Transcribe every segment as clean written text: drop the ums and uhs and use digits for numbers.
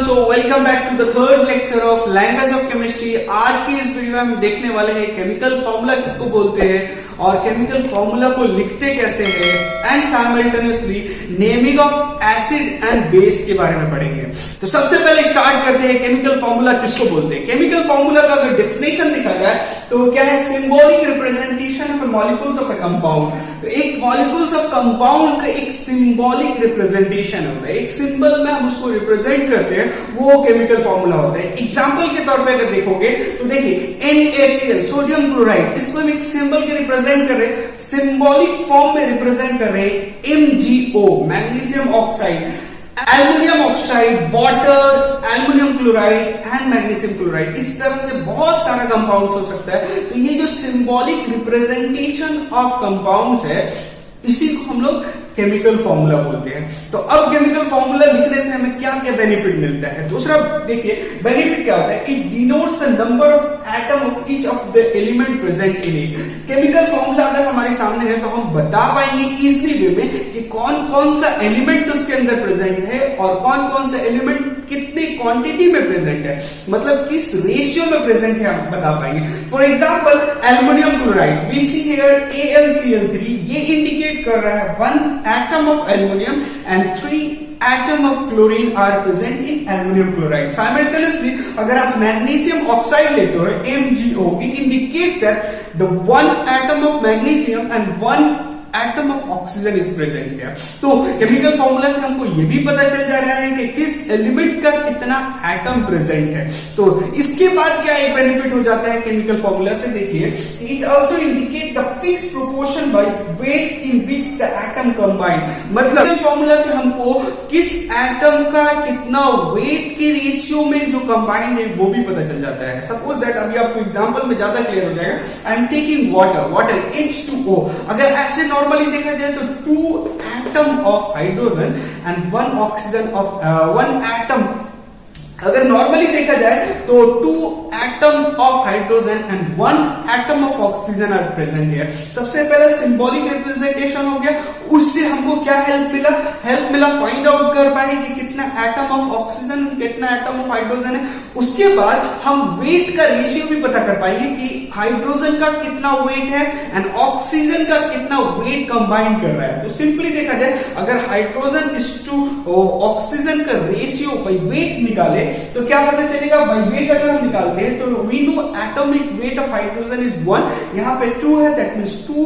So welcome back to the third lecture of language of chemistry. आज की इस video में हम देखने वाले हैं केमिकल फॉर्मूला किसको बोलते हैं और केमिकल फॉर्मूला को लिखते कैसे हैं and simultaneously naming of acid and base के बारे में पढ़ेंगे। तो सबसे पहले स्टार्ट करते हैं केमिकल फॉर्मूला किसको बोलते हैं। केमिकल फॉर्मूला का अगर डेफिनेशन देखा जाए तो क्या है, symbolic representation of molecules of a compound. तो एक मॉलिक्यूल्स ऑफ कंपाउंड का एक सिंबॉलिक रिप्रेजेंटेशन होता है, एक सिंबल में हम उसको रिप्रेजेंट करते हैं, वो केमिकल फॉर्मूला होता है। एग्जांपल के तौर पे अगर देखोगे तो देखिए NaCl सोडियम क्लोराइड, इसको हम एक सिंबल के रिप्रेजेंट कर रहे हैं, सिंबॉलिक फॉर्म में रिप्रेजेंट कर रहे हैं MgO magnesium oxide, aluminium oxide, water, aluminium chloride and magnesium chloride. इस तरह से बहुत सारा कंपाउंड्स हो सकता है। तो ये जो सिंबॉलिक रिप्रेजेंटेशन ऑफ कंपाउंड्स है, इसी को हम लोग केमिकल फॉर्मूला बोलते हैं। तो अब केमिकल फॉर्मूला लिखने से हमें क्या क्या बेनिफिट मिलता है। दूसरा देखिए बेनिफिट क्या होता है, it denotes the number of atom of each of the element present in it. Chemical formula अगर हमारे सामने है तो हम बता पाएंगे इजीली वे में कि कौन कौन सा एलिमेंट उसके अंदर प्रेजेंट है और कौन कौन सा एलिमेंट कितनी क्वांटिटी में प्रेजेंट है, मतलब किस रेशियो में प्रेजेंट है हम बता पाएंगे। For example aluminium chloride, we see here AlCl3, ये इंडिकेट कर रहा है 1 atom of aluminum and 3 atom of chlorine are present in aluminum chloride. Simultaneously, अगर आप मैग्नीशियम ऑक्साइड लेते हो MgO, it indicates that the 1 atom of magnesium and 1 atom of oxygen is present here. तो chemical formula से हमको ये भी पता चल जा रहा है कि किस एलिमेंट का कितना एटम प्रेजेंट है। तो इसके बाद क्या एक बेनिफिट हो जाता है केमिकल फॉर्मूला से, देखिए it also indicate the fix proportion by weight in which the atom combined. मतलब फॉर्मूला से हमको किस एटम का कितना वेट के रेशियो में जो कंबाइंड है वो भी पता चल जाता है। सपोज दैट अभी आपको एग्जांपल में ज्यादा क्लियर हो जाएगा। I am taking water H2O। अगर ऐसे नॉर्मली देखा जाए तो 2 atom of hydrogen and 1 oxygen of 1 atom, अगर नॉर्मली देखा जाए तो 2 atom of hydrogen and 1 atom of oxygen are present here. सबसे पहले सिंबॉलिक रिप्रेजेंटेशन हो गया, उससे हमको क्या हेल्प मिला फाइंड आउट कर पाए कि कितना एटम ऑफ ऑक्सीजन कितना एटम ऑफ हाइड्रोजन है। उसके बाद हम वेट का रेशियो भी पता कर पाएंगे कि हाइड्रोजन का कितना वेट है एंड ऑक्सीजन का कितना वेट कंबाइन कर रहा है। तो सिंपली देखा जाए अगर हाइड्रोजन इज टू ऑक्सीजन का रेशियो बाय वेट निकाले तो क्या पता चलेगा, बाय वेट अगर हम निकालते हैं तो we know atomic weight of hydrogen is 1, यहाँ पे 2 है, दैट मींस 2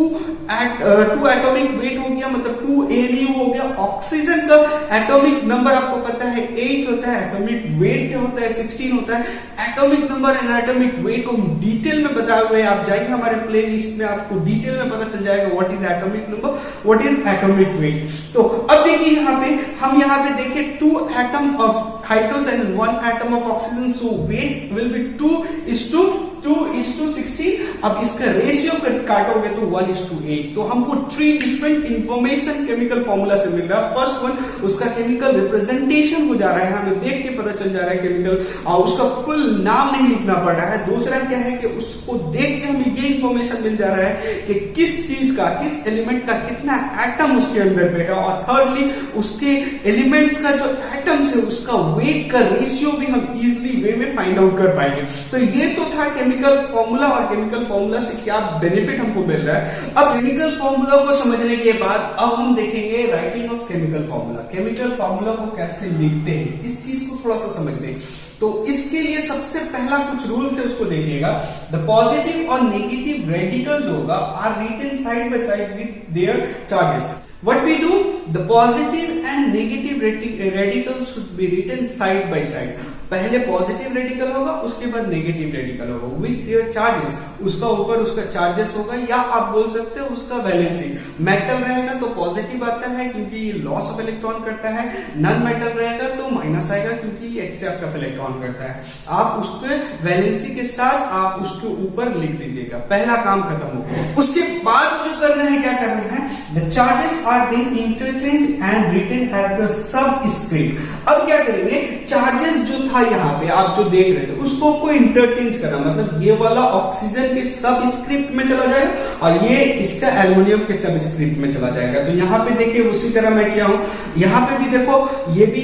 एटॉमिक वेट हो गया, मतलब 2 AU हो गया। ऑक्सीजन का एटॉमिक नंबर आपको पता है 8 होता है, एटॉमिक वेट क्या होता है 16 होता है। Atomic number and atomic weight को डिटेल में बताए हुए आप जाएंगे हमारे प्ले लिस्ट में, आपको डिटेल में पता चल जाएगा what is atomic number, what is atomic weight. तो अब देखिए यहाँ पे देखिए 2 atom of hydrogen and 1 atom of oxygen, so weight will be 2:16। अब इसका रेशियो काटोगे तो 1:8। तो हमको 3 डिफरेंट इंफॉर्मेशन केमिकल फॉर्मूला से मिल रहा है। फर्स्ट वन, उसका केमिकल रिप्रेजेंटेशन हो जा रहा है, हमें देख के पता चल जा रहा है केमिकल, और उसका फुल नाम नहीं लिखना पड़ रहा है। दूसरा क्या है कि उसको देख के हमें ये इंफॉर्मेशन मिल जा रहा है कि किस चीज का, किस एलिमेंट का कितना एटम उसके अंदर पे है। और थर्डली उसके एलिमेंट्स का जो एटम्स है उसका वेट का रेशियो भी हम इजिली वे में फाइंड आउट कर पाएंगे। तो ये तो था केमिकल फॉर्मूला और केमिकल फॉर्मूला से क्या बेनिफिट हमको मिल रहा है। अब केमिकल फॉर्मूला को समझने के बाद अब हम देखेंगे writing of chemical formula. Chemical formula को कैसे लिखते हैं इस चीज को थोड़ा सा समझ लें। तो इसके लिए सबसे पहला कुछ रूल्स है उसको देखिएगा। द पॉजिटिव और नेगेटिव रेडिकल्स होगा are written side by side with their charges. What we do? The positive and negative radicals should be written side by side. पहले पॉजिटिव रेडिकल होगा, उसके बाद नेगेटिव रेडिकल होगा विथ देयर चार्जेस। उसका ऊपर उसका charges होगा, या आप बोल सकते हो उसका वैलेंसी। मेटल रहेगा तो पॉजिटिव आता है क्योंकि ये लॉस ऑफ इलेक्ट्रॉन करता है, नॉन मेटल रहेगा तो माइनस आएगा क्योंकि ये एक्सेप्ट ऑफ इलेक्ट्रॉन करता है। आप उसके वैलेंसी के साथ आप उसके ऊपर लिख दीजिएगा, पहला काम खत्म हो गया। उसके बाद जो करना है, क्या करना है, the charges are then interchange and written as the subscript. अब क्या करेंगे, चार्जेस जो था यहाँ पे आप जो देख रहे थे उसको आपको इंटरचेंज करना, मतलब ये वाला ऑक्सीजन के सब स्क्रिप्ट में चला जाएगा और ये इसका एल्युमिनियम के सब स्क्रिप्ट में चला जाएगा। तो यहाँ पे देखिए उसी तरह मैं क्या हूँ, यहाँ पे भी देखो ये भी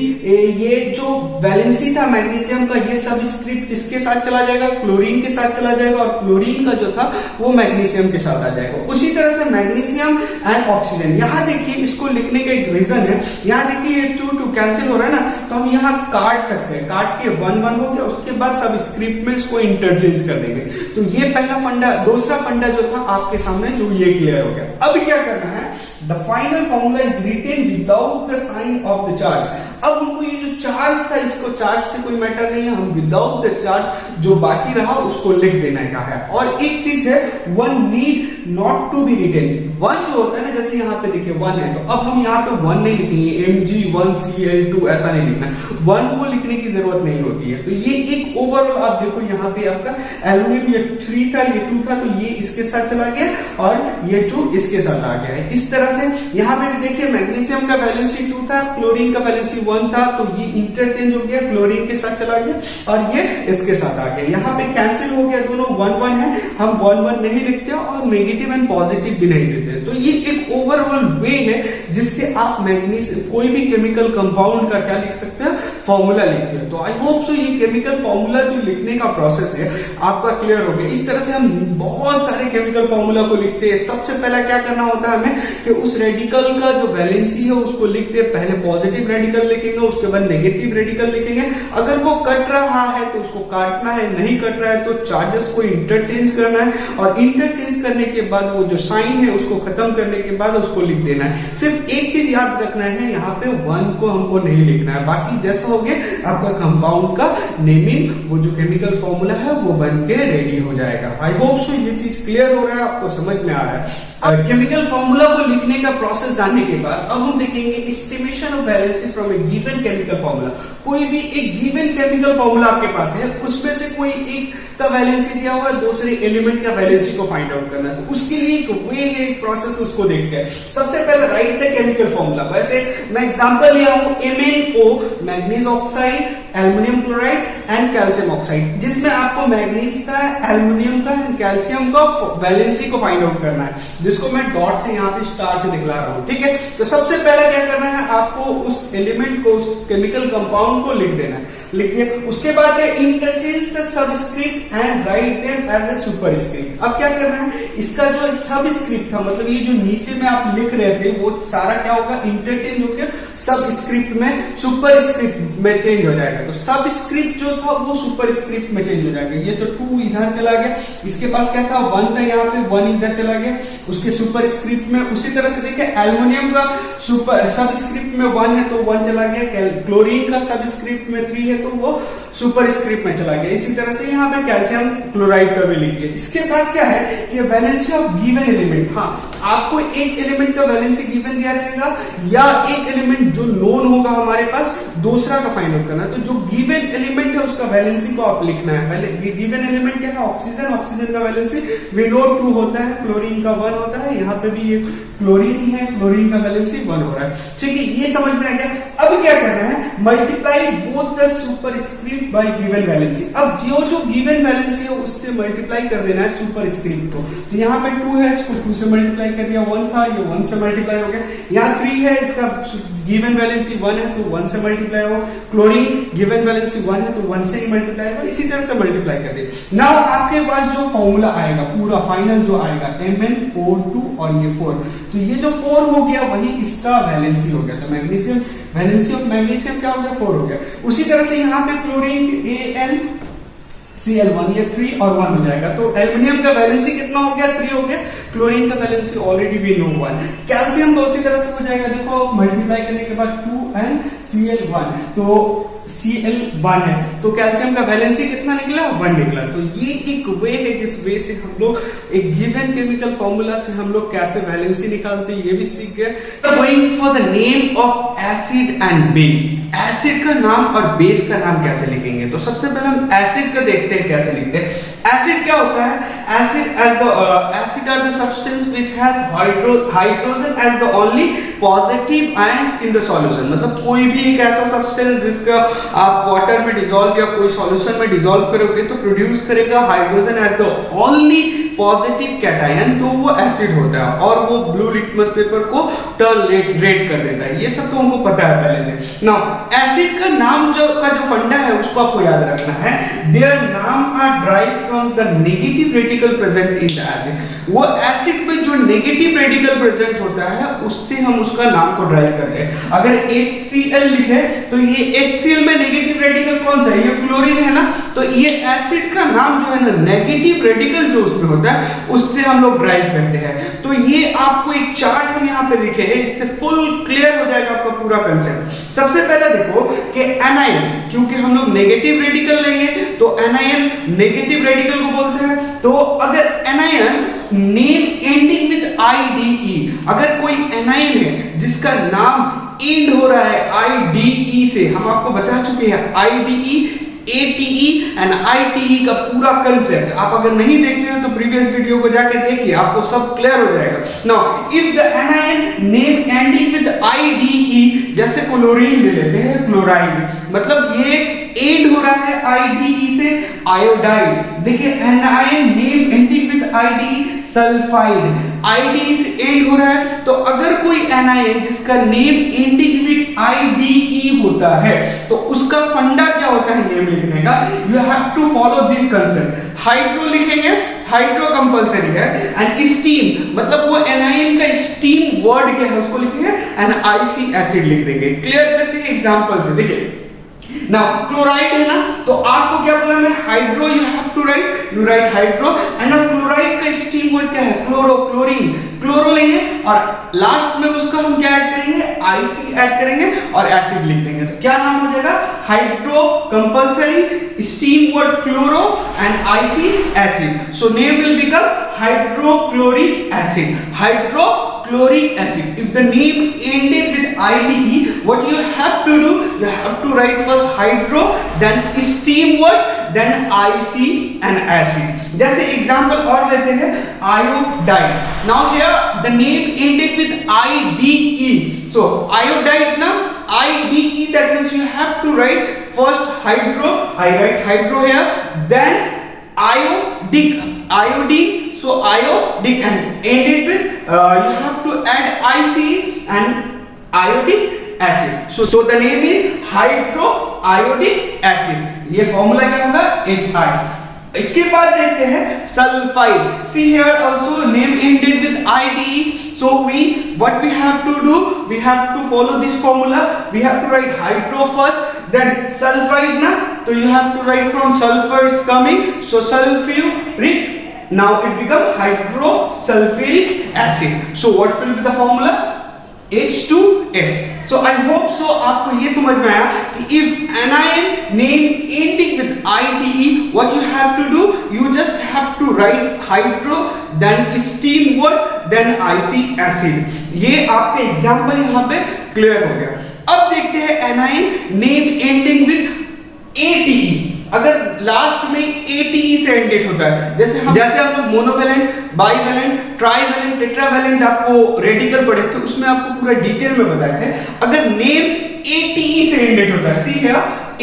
ये जो वैलेंसी था मैग्नीशियम का ये सब स्क्रिप्ट इसके साथ चला जाएगा, क्लोरीन के साथ चला जाएगा और क्लोरीन का जो था वो मैग्नीशियम के साथ आ जाएगा। उसी तरह से मैग्नीशियम एंड ऑक्सीजन, यहाँ देखिए इसको लिखने का एक रीजन है, यहाँ देखिए ये 2 2 कैंसिल हो रहा है ना, तो हम यहाँ काट सकते हैं, काट के 1 1 हो गया, उसके बाद सब स्क्रिप्ट में इसको इंटरचेंज कर देंगे। तो ये पहला फंडा, दूसरा फंडा जो था आपके सामने जो ये क्लियर हो गया। अब क्या करना है, the final formula is written without the sign of the charge. अब हमको ये जो चार्ज था इसको, चार्ज से कोई मैटर नहीं है, हम विदाउट द चार्ज जो बाकी रहा उसको लिख देने का है। और एक चीज है, one need not to be written, one जो होता है ना, जैसे यहाँ पे देखिए 1 है, तो अब हम यहाँ पे 1 नहीं लिखेंगे, Mg1Cl2 ऐसा नहीं लिखना, 1 को लिखने की जरूरत नहीं होती है। तो ये एक ओवरऑल आप देखो यहाँ पे आपका एल्यूमिनियम ये 3 था, ये 2 था, तो ये इसके साथ चला गया और ये 2 इसके साथ आ गया है। इस तरह से यहाँ पे भी देखिए मैग्नीशियम का वैलेंसी 2 था, क्लोरीन का वैलेंसी 1 था, तो ये इंटरचेंज हो गया, क्लोरीन के साथ चला गया और ये इसके साथ आ गया। यहाँ पे कैंसिल हो गया, दोनों 1 1 है, हम 1 1 नहीं लिखते और नेगेटिव एंड पॉजिटिव भी नहीं लिखते। तो ये एक ओवरऑल वे है जिससे आप मैग्नीशियम कोई भी केमिकल कंपाउंड का क्या लिख सकते हैं, फॉर्मूला लिखते हैं। तो आई होप सो ये केमिकल फॉर्मूला जो लिखने का प्रोसेस है आपका क्लियर हो गया। इस तरह से हम बहुत सारे केमिकल फॉर्मूला को लिखते हैं। सबसे पहला क्या करना होता है हमें कि उस रेडिकल का जो वैलेंसी है उसको लिखते हैं, पहले पॉजिटिव रेडिकल लिखेंगे, उसके बाद नेगेटिव रेडिकल लिखेंगे। अगर वो कट रहा है तो उसको काटना है, नहीं कट रहा है तो चार्जेस को इंटरचेंज करना है और इंटरचेंज करने के बाद वो जो साइन है उसको खत्म करने के बाद उसको लिख देना है। सिर्फ एक चीज याद रखना है, यहाँ पे 1 को हमको नहीं लिखना है, बाकी जैसा हो गया आपका कंपाउंड का नेमिंग, वो जो केमिकल फॉर्मूला है वो बन के रेडी हो जाएगा। आई होप सो ये चीज क्लियर हो रहा है, आपको समझ में आ रहा है। अब केमिकल फॉर्मूला को लिखने का प्रोसेस जानने के बाद अब हम देखेंगे estimation of valency from A given chemical formula. कोई भी एक गिवन केमिकल फॉर्मूला आपके पास है, उसमें से कोई एक का वैलेंसी दिया हुआ है, दूसरे एलिमेंट का वैलेंसी को फाइंड आउट करना है। तो उसके लिए एक वे है, एक प्रोसेस, उसको देखते हैं। सबसे पहले राइट द केमिकल फॉर्मूला। वैसे मैं एग्जांपल लिया हूं MnO, manganese oxide, aluminium chloride and calcium oxide, जिसमें आपको मैग्नीज का, एल्युमिनियम का एंड कैल्शियम का वैलेंसी को फाइंड आउट करना है, जिसको मैं डॉट से यहाँ पे स्टार से दिखला रहा हूं। ठीक है, तो सबसे पहले क्या करना है, आपको उस एलिमेंट को, उस केमिकल कंपाउंड को लिख देना है। लिख दिया, उसके बाद interchange the subscript and write them as a superscript. अब क्या करना है, इसका जो सबस्क्रिप्ट था, मतलब ये जो नीचे में आप लिख रहे थे वो सारा क्या होगा, इंटरचेंज होकर सबस्क्रिप्ट में, सुपरस्क्रिप्ट में चेंज हो जाएगा। तो सबस्क्रिप्ट जो था वो सुपरस्क्रिप्ट में चेंज हो जाएगा। ये तो 2 इधर चला गया, इसके पास क्या था 1 था, यहाँ पे 1 इधर चला गया उसके सुपरस्क्रिप्ट में। उसी तरह से देखिए एल्युमिनियम का सुपर सबस्क्रिप्ट में 1 है तो 1 चला गया, क्लोरीन का सबस्क्रिप्ट में 3 है तो वो सुपरस्क्रिप्ट में चला गया। इसी तरह से यहाँ पे कैल्शियम क्लोराइड का भी लिखिए। इसके बाद क्या है कि वैलेंसी ऑफ गिवन एलिमेंट। हाँ, आपको एक एलिमेंट का वैलेंसी गिवन दिया रहेगा या एक एलिमेंट जो नोन होगा हमारे पास, दूसरा का फाइंड आउट करना है। तो जो गिवन एलिमेंट है उसका वैलेंसी को आप लिखना है। पहले गिवन एलिमेंट क्या है, ऑक्सीजन, ऑक्सीजन का वैलेंसी वी नो 2 होता है, क्लोरीन का 1 होता है, यहाँ पे भी ये क्लोरीन ही है, क्लोरीन का वैलेंसी 1 हो रहा है। ठीक है, ये समझ में आ गया। अब क्या करना है, multiply both the superscript bye given valency. अब जो गिवन वैलेंसी है उससे मल्टीप्लाई कर देना है सुपरस्क्रिप्ट को। तो यहाँ पे 2 है, इसको 2 से मल्टीप्लाई कर दिया, 1 था, ये 1 से मल्टीप्लाई हो गया। यहाँ 3 है, इसका गिवन वैलेंसी 1 है तो 1 से मल्टीप्लाई हो। क्लोरीन गिवन वैलेंसी 1 है तो 1 से ही मल्टीप्लाई हो। इसी तरह से मल्टीप्लाई कर दे। नाउ आपके पास जो फॉर्मूला आएगा पूरा फाइनल जो आएगा MnO2 और ये 4, तो ये जो 4 हो गया वही इसका वैलेंसी हो गया। तो मैग्नीशियम, वैलेंसी ऑफ मैग्नीशियम क्या हो गया, 4 हो गया। उसी तरह से यहाँ पे क्लोरीन AnCl1, ये 3 और 1 हो जाएगा। तो एल्युमिनियम का वैलेंसी कितना हो गया, 3 हो गया। क्लोरीन का वैलेंसी ऑलरेडी वी नो 1। कैल्शियम का उसी तरह से हो जाएगा, देखो मल्टीप्लाई करने के बाद 2 एंड Cl1, तो Cl1 है तो कैल्शियम का वैलेंसी कितना निकला, 1 निकला। तो ये एक वे है जिस वे से हम लोग एक गिवन केमिकल फॉर्मूला से हम लोग कैसे वैलेंसी निकालते हैं ये भी सीख गए। Going for the name of acid and base. Acid का नाम और बेस का नाम कैसे लिखेंगे, तो सबसे पहले हम एसिड का देखते हैं कैसे लिखते हैं। एसिड क्या होता है? Acid are the substance which has hydrogen as the only positive ions in the solution. मतलब कोई भी एक ऐसा सब्सटेंस जिसका आप वाटर में डिसॉल्व या कोई सॉल्यूशन में डिसॉल्व करोगे तो प्रोड्यूस करेगा hydrogen as the only positive cation, तो वो एसिड होता है और वो ब्लू लिटमस पेपर को टर्न रेड कर देता है। ये सब तो हमको पता है पहले से। नाउ एसिड का नाम जो फंडा है उसको आपको याद रखना है। देयर नाम are derived from the negative radical present in the acid. वो एसिड में जो नेगेटिव रेडिकल प्रेजेंट होता है उससे हम उसका नाम को ड्राइव करते हैं। अगर HCl लिखे तो ये HCl में नेगेटिव रेडिकल कौन सा है? ये क्लोरीन है ना। तो ये एसिड का नाम जो है ना नेगेटिव रेडिकल जो उसमें होता है उससे हम लोग ड्राइव करते हैं। तो ये आपको एक चार्ट हम यहाँ पे लिखे हैं, इससे फुल क्लियर हो जाएगा आपका पूरा कंसेप्ट। सबसे पहले देखो कि एनायन, क्योंकि हम लोग नेगेटिव रेडिकल लेंगे तो एनायन नेगेटिव रेडिकल को बोलते हैं। तो अगर anion name ending with IDE, अगर कोई एनायन है जिसका नाम एंड हो रहा है IDE से, हम आपको बता चुके हैं IDE, ATE एंड ITE का पूरा कंसेप्ट। आप अगर नहीं देखते हो तो प्रीवियस वीडियो को जाके देखिए, आपको सब क्लियर हो जाएगा। Now if the anion name ending with IDE, जैसे क्लोरीन ले लेते हैं, क्लोराइड, मतलब ये एंड हो रहा है IDE से, आयोडाइड। देखिए anion name ending with IDE, sulphide, IDE से एंड हो रहा है। तो अगर कोई एनायन जिसका नेम एंडिंग विद IDE होता है तो उसका फंडा क्या होता है नेम लिखने का? You have to follow this concept. Hydro लिखेंगे, हाइड्रो कंपलसरी है, एंड स्टीम मतलब वो एनायन का स्टीम वर्ड क्या है उसको लिखेंगे, एंड IC एसिड लिख देंगे। क्लियर करते हैं एग्जांपल से। देखिए नाउ क्लोराइड है ना, तो आपको क्या बोला मैं? Hydro, you have to write, you write hydro, and chloride का स्टीम वर्ड क्या है? Chloro, chlorine. क्लोरो लेंगे और लास्ट में उसका हम क्या ऐड करेंगे? IC ऐड करेंगे और एसिड लिख देंगे। तो क्या नाम हो जाएगा? Hydro compulsory, steam word chloro and IC acid. So name will become hydrochloric acid, hydrochloric acid. If the name ended with IDE, what you have to do? You have to write first hydro, then steam word, then IC and acid. जैसे example और लेते हैं, iodide. Now here the name ended with IDE. So iodide ना, IDE, that means you have to write first hydro. I write hydro here, then iodic, iodine. So iodic and ended with you have to add IC and iodic acid. So the name is hydroiodic acid. ये formula क्या होगा? HI. इसके बाद देखते हैं sulphide. See here also name ended with IDE. So what we have to do? We have to follow this formula. We have to write hydro first, then sulfide ना, तो you have to write from sulfur is coming. So sulfuric. Now it becomes hydrosulfuric acid. So what will be the formula? H2S. So I hope so आपको ये समझ में आया कि if anion name ending with IDE, what you have to do? You just have to write hydro, then steam word, then IC acid. ये आपके example यहाँ पे क्लियर हो गया। अब देखते हैं anion name ending with ATE। अगर लास्ट में ATE से एंडेड होता है, जैसे हम लोग मोनोवेलेंट, बाइवेलेंट, ट्राइवेलेंट, टेट्रावेलेंट आपको रेडिकल पढ़े थे, उसमें आपको पूरा डिटेल में बताया है। अगर नेम ATE से एंडेड होता है, सी है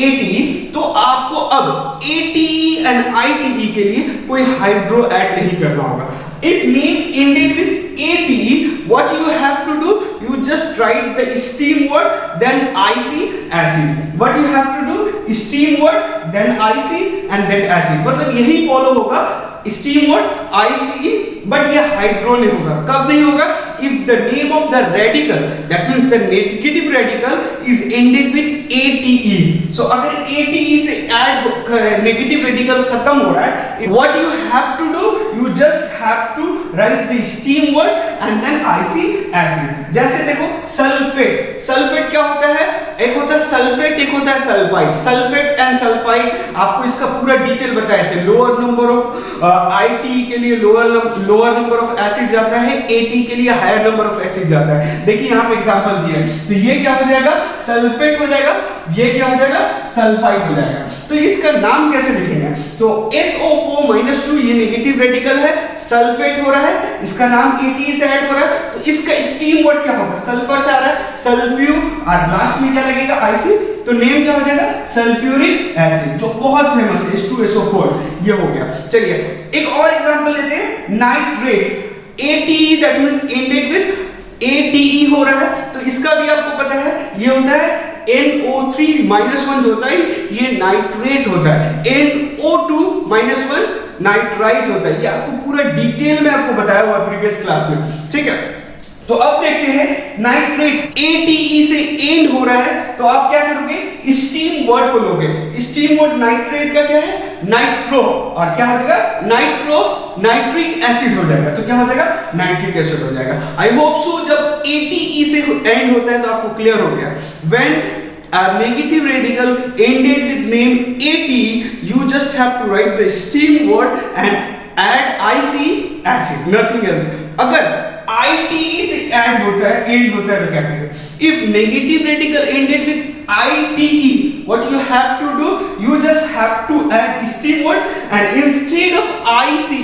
ATE, तो आपको अब ATE एंड ITE के लिए कोई हाइड्रो ऐड नहीं करना होगा। If name ended with ATE, what you have to do? You just write the steam word, then IC acid. What you have to do? Steam word, then IC and then acid. मतलब यही follow होगा, steam word, IC, but ये hydro नहीं होगा। कब नहीं होगा? If the name of the radical, that means the negative radical, is ended with ATE. So अगर ATE से add negative radical खत्म हो रहा है, what you have to do? You just have to write the steam word and then IC acid. जैसे देखो sulphate, sulphate क्या होता है? एक होता है सल्फेट, एक होता है सल्फाइड। सल्फेट एंड सल्फाइड आपको इसका पूरा डिटेल बताए थे। लोअर नंबर ऑफ ITE के लिए लोअर नंबर ऑफ एसिड जाता है, ATE के लिए हायर नंबर ऑफ एसिड जाता है। देखिए यहाँ पे एग्जांपल दिया है, तो ये क्या हो जाएगा? सल्फेट हो जाएगा, ये क्या हो जाएगा? सल्फाइड हो जाएगा। तो इसका नाम कैसे लिखेंगे? तो SO4 ये नेगेटिव रेडिकल है, सल्फेट हो रहा है, इसका नाम ATE से ऐड हो रहा है, तो इसका स्टीम वर्ड क्या होगा? सल्फर से आ रहा है, सल्फ्यू, और लास्ट में क्या लगेगा? IC, तो नेम क्या हो जाएगा? सल्फ्यूरिक एसिड, जो बहुत फेमस है, H2SO4, ये हो गया। चलिए एक और एग्जांपल लेते हैं, nitrate, ATE, that means ended with ATE हो रहा है, तो इसका भी आपको पता है, ये होता है NO3-1 जो होता है ये नाइट्रेट होता है, NO2-1 नाइट्राइट होता है। ये आपको पूरा डिटेल में आपको बताया हुआ प्रीवियस क्लास में, ठीक है। तो अब देखते हैं नाइट्रेट ATE से एंड हो रहा है, तो आप क्या करोगे? स्टीम वर्ड को लोगे। स्टीम वर्ड नाइट्रेट का क्या है? नाइट्रो, और क्या हो जाएगा? नाइट्रो नाइट्रिक एसिड हो जाएगा, तो क्या हो जाएगा? नाइट्रिक एसिड हो जाएगा। आई होप सो जब ATE से एंड होता है तो आपको क्लियर हो गया। When a negative radical ended with name ATE, you just have to write the steam word and add IC acid, nothing else. अगर ITE से एंड होता है, एंड होता है, तो क्या करेंगे? If negative radical ended with ITE, what you have to do? You just have to add steam word and instead of ICE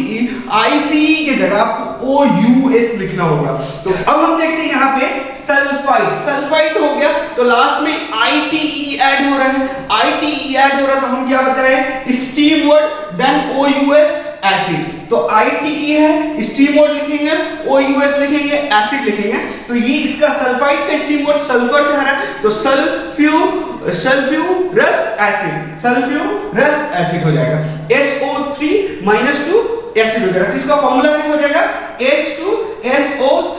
के जगह आपको OUS लिखना होगा। तो अब हम देखते हैं यहाँ पे सल्फाइड, सल्फाइड हो गया, तो लास्ट में ITE ऐड हो रहा है, ITE ऐड हो रहा है, तो हम क्या बताएं? Stem word then OUS acid, तो ITE है, स्टीम वर्ड लिखेंगे, OUS लिखेंगे, एसिड लिखेंगे, तो ये इसका सल्फाइड का स्टीम वर्ड सल्फर से आ रहा है, तो सल्फ्यूरस एसिड हो जाएगा, SO3-2 एसिड हो जाएगा, तो इसका फॉर्मूला क्या हो जाएगा? H2SO3,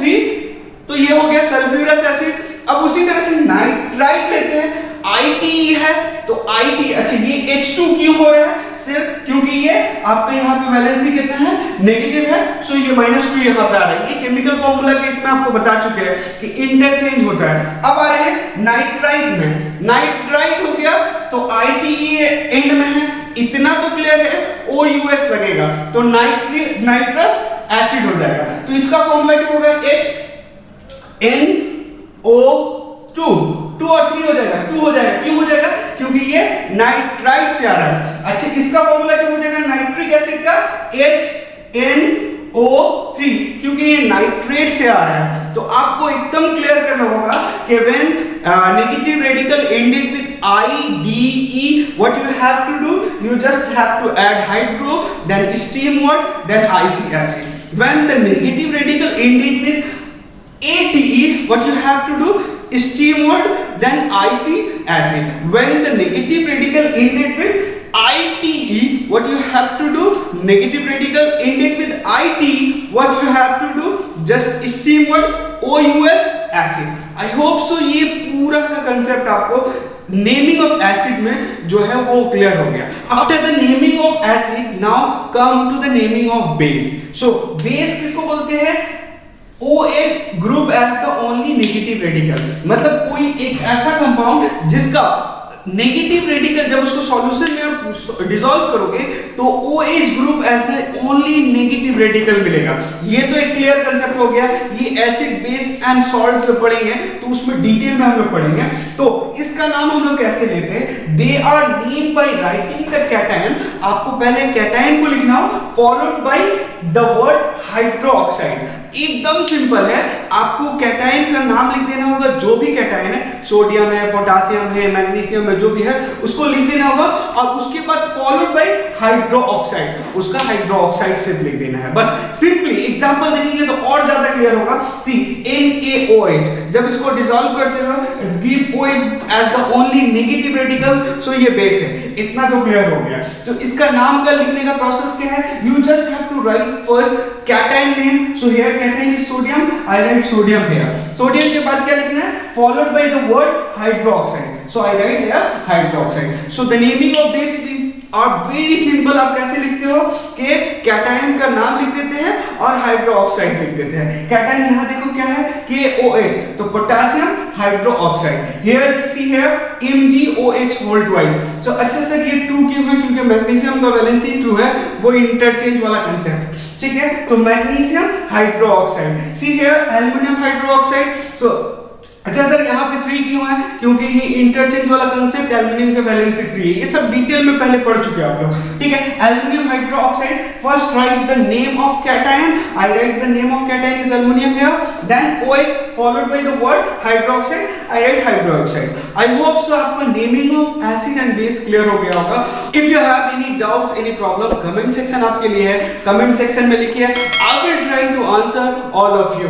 तो ये हो गया सल्फ्यूरस एसिड। अब उसी तरह से नाइट्राइट लेते हैं, ITE है, तो IT, अच्छा ये H2 क्यों हो रहा है? सिर्फ क्योंकि ये आपके यहाँ पे वैलेंसी कितना है? नेगेटिव है, सो ये -2 यहाँ पे आ रहा है। ये केमिकल फॉर्मूला के इसमें आपको बता चुके हैं कि इंटरचेंज होता है। अब आ रहे हैं नाइट्राइट में, नाइट्राइट हो गया, तो ITE एंड में है, इतना तो क्लियर है, OUS लगेगा, तो नाइट्रस एसिड हो जाएगा, तो इसका फॉर्मूला क्या होगा? HNO2, 2 और 3 हो जाएगा, 2 हो जाएगा, क्यों हो जाएगा? क्योंकि ये नाइट्राइट से आ रहा है। अच्छा इसका फॉर्मूला क्या हो जाएगा नाइट्रिक एसिड का? HNO3, क्योंकि ये नाइट्रेट से आ रहा है। तो आपको एकदम क्लियर करना होगा कि when negative radical ended with IDE, what you have to do? You just have to add hydro, then steam word, then IC acid. When the negative radical ended with ATE, what you have to do? Steam word, then IC acid. When the negative radical ended with ITE, what you have to do? Negative radical ended with ITE, what you have to do? Just steam word, OUS acid. I hope so ये पूरा का concept आपको naming of acid में जो है वो clear हो गया। After the naming of acid, now come to the naming of base. So base किसको बोलते हैं? OH group as the only negative radical, मतलब कोई एक ऐसा कंपाउंड जिसका नेगेटिव रेडिकल जब उसको सॉल्यूशन में आप डिसॉल्व करोगे तो OH group as the only negative radical मिलेगा। ये तो एक क्लियर कंसेप्ट हो गया। ये एसिड बेस एंड सॉल्ट से पढ़ेंगे तो उसमें डिटेल में हम लोग पढ़ेंगे। तो इसका नाम हम लोग कैसे लेते हैं? They are named by writing the cation. आपको पहले कैटायन को लिखना हो followed by the word hydroxide. एकदम सिंपल है, आपको कैटायन का नाम लिख देना होगा। जो भी कैटायन है, सोडियम है, पोटेशियम है, मैग्नीशियम है, जो भी है उसको लिख देना होगा और उसके बाद फॉलोड बाय हाइड्रोक्साइड, उसका हाइड्रोक्साइड से लिख देना है। बस सिंपली एग्जांपल देखेंगे तो और ज्यादा क्लियर होगा। सी NaOH, जब इसको डिसॉल्व करते हो it's give OH as the only negative radical, so ये बेस है। इतना तो क्लियर हो गया। तो इसका नाम का लिखने का प्रोसेस क्या है? You just have to write first cation name. So here cation is sodium, I write sodium here. Sodium के बाद क्या लिखना है? Followed by the word hydroxide, so I write here hydroxide. So the naming of base is are very simple. आप कैसे लिखते हो कि कैटायन का नाम लिख देते हैं और हाइड्रोक्साइड लिख देते हैं। कैटायन यहां देखो क्या है? KOH, तो potassium hydroxide. Here see here MgOH whole twice. So अच्छा सर ये 2 क्यों है? क्योंकि मैग्नीशियम का वैलेंसी 2 है, वो इंटरचेंज वाला कांसेप्ट, ठीक है। तो magnesium hydroxide. See here aluminium hydroxide. So अच्छा सर, यहाँ पे 3 क्यों है? क्योंकि ये इंटरचेंज वाला कंसेप्ट एल्युमिनियम के वैलेंसी 3 है, ये सब डिटेल में पहले पढ़ चुके हैं आप लोग, ठीक है। Aluminium hydroxide, first write the name of cation, I write the name of cation is aluminium here, then OH followed by the word hydroxide, I write hydroxide. I hope so आपको naming of acid and base clear हो गया होगा। If you have any doubts, any problem, comment section आपके लिए है, comment section में लिखिए, I will try to answer all of you.